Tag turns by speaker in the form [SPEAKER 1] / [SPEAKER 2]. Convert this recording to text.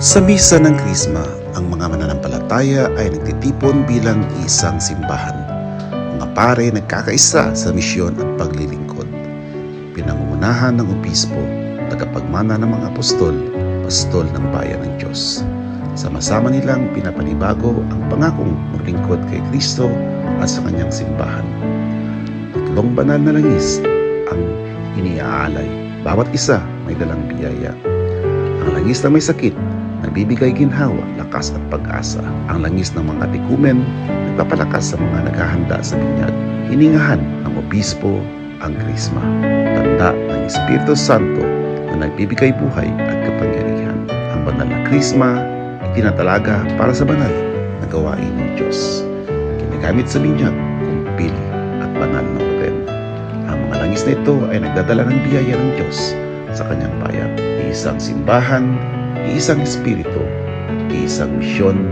[SPEAKER 1] Sa misa ng Krisma, ang mga mananampalataya ay nagtitipon bilang isang simbahan. Mga pare nagkakaisa sa misyon at paglilingkod. Pinangungunahan ng obispo, tagapagmana ng mga apostol, pastol ng bayan ng Diyos. Sama-sama nilang pinapanibago ang pangakong maglingkod kay Kristo at sa kanyang simbahan. Tatlong banal na langis ang iniaalay. Bawat isa may dalang biyaya. Ang langis na may sakit, nagbibigay ginhawa, lakas at pag-asa. Ang langis ng mga tikumen, nagpapalakas sa mga naghahanda sa binyag. Hiningahan ng obispo ang Krisma, tanda ng Espiritu Santo na nagbibigay buhay at kapangyarihan. Ang banal na Krisma, itinatalaga para sa banal na gawain ng Diyos. Ginagamit sa binyag, kumpil at banal na orden. Ang mga langis na ito ay nagdadala ng biyaya ng Diyos sa kanyang bayan. Isang simbahan, isang espiritu, isang misyon